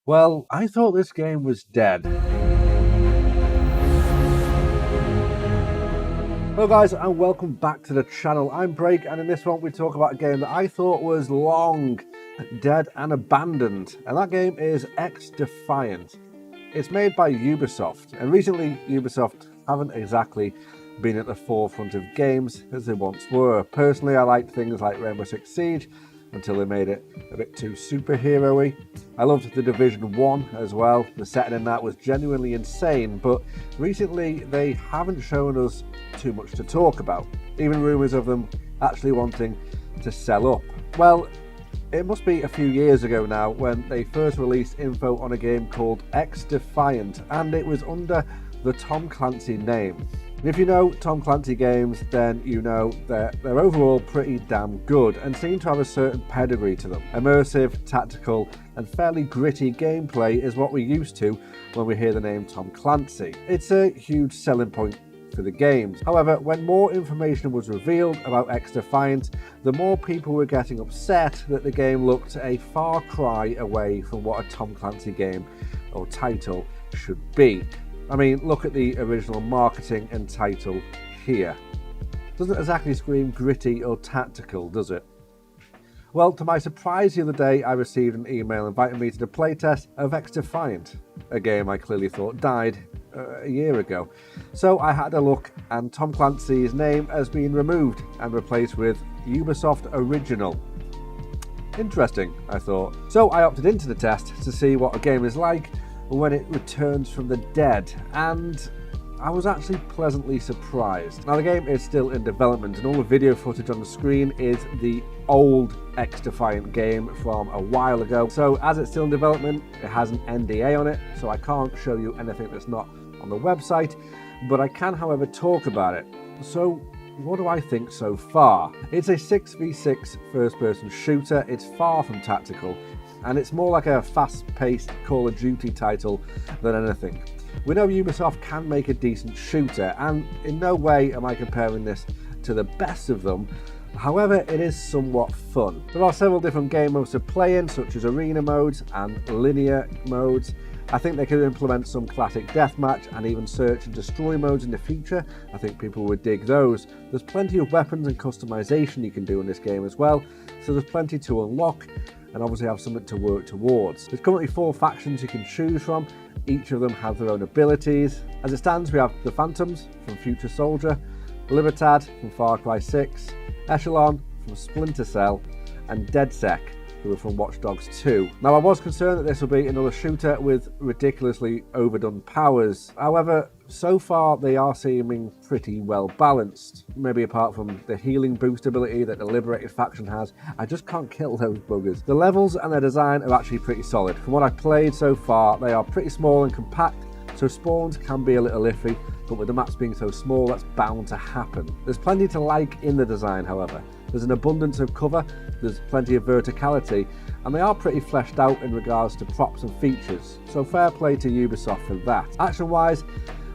Well, I thought this game was dead. Hello guys, and welcome back to the channel. I'm Break, and in this one we talk about a game that I thought was long dead and abandoned, and that game is Xdefiant. It's made by Ubisoft, and recently Ubisoft haven't exactly been at the forefront of games as they once were. Personally, I liked things like Rainbow Six Siege until they made it a bit too superhero-y. I loved The Division 1 as well. The setting in that was genuinely insane, but recently they haven't shown us too much to talk about. Even rumours of them actually wanting to sell up. Well, it must be a few years ago now when they first released info on a game called Xdefiant, and it was under the Tom Clancy name. And if you know Tom Clancy games, then you know that they're overall pretty damn good and seem to have a certain pedigree to them. Immersive, tactical, and fairly gritty gameplay is what we're used to when we hear the name Tom Clancy. It's a huge selling point for the games. However, when more information was revealed about Xdefiant, the more people were getting upset that the game looked a far cry away from what a Tom Clancy game or title should be. I mean, look at the original marketing and title here. Doesn't exactly scream gritty or tactical, does it? Well, to my surprise the other day, I received an email inviting me to the playtest of Xdefiant, a game I clearly thought died a year ago. So I had a look, and Tom Clancy's name has been removed and replaced with Ubisoft Original. Interesting, I thought. So I opted into the test to see what a game is like when it returns from the dead, and I was actually pleasantly surprised. Now, the game is still in development, and all the video footage on the screen is the old Xdefiant game from a while ago. So as it's still in development, it has an NDA on it, so I can't show you anything that's not on the website, but I can, however, talk about it. So what do I think so far? It's a 6v6 first-person shooter. It's far from tactical, and it's more like a fast-paced Call of Duty title than anything. We know Ubisoft can make a decent shooter, and in no way am I comparing this to the best of them. However, it is somewhat fun. There are several different game modes to play in, such as arena modes and linear modes. I think they could implement some classic deathmatch and even search and destroy modes in the future. I think people would dig those. There's plenty of weapons and customization you can do in this game as well, so there's plenty to unlock and obviously have something to work towards. There's currently 4 factions you can choose from. Each of them have their own abilities. As it stands, we have the Phantoms from Future Soldier, Libertad from Far Cry 6, Echelon from Splinter Cell, and DedSec, who are from Watch Dogs 2. Now, I was concerned that this will be another shooter with ridiculously overdone powers. However, so far they are seeming pretty well balanced. Maybe apart from the healing boost ability that the Liberated faction has, I just can't kill those buggers. The levels and their design are actually pretty solid. From what I've played so far, they are pretty small and compact, so spawns can be a little iffy, but with the maps being so small, that's bound to happen. There's plenty to like in the design, however. There's an abundance of cover, there's plenty of verticality, and they are pretty fleshed out in regards to props and features, so fair play to Ubisoft for that. Action-wise,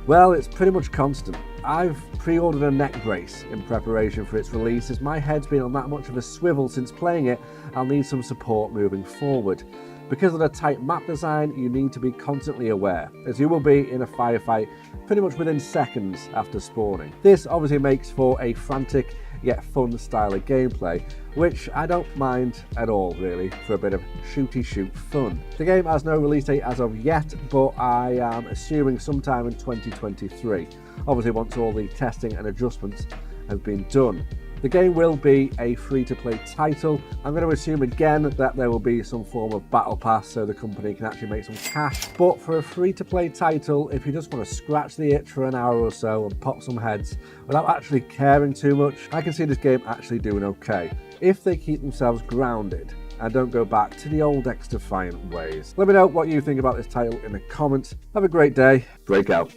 well, it's pretty much constant. I've pre-ordered a neck brace in preparation for its release, as my head's been on that much of a swivel since playing it. I'll need some support moving forward. Because of the tight map design, you need to be constantly aware, as you will be in a firefight pretty much within seconds after spawning. This obviously makes for a frantic yet fun style of gameplay, which I don't mind at all really, for a bit of shooty shoot fun. The game has no release date as of yet, but I am assuming sometime in 2023, obviously once all the testing and adjustments have been done. The game will be a free-to-play title. I'm going to assume again that there will be some form of battle pass so the company can actually make some cash. But for a free-to-play title, if you just want to scratch the itch for an hour or so and pop some heads without actually caring too much, I can see this game actually doing okay, if they keep themselves grounded and don't go back to the old Xdefiant ways. Let me know what you think about this title in the comments. Have a great day. Break out.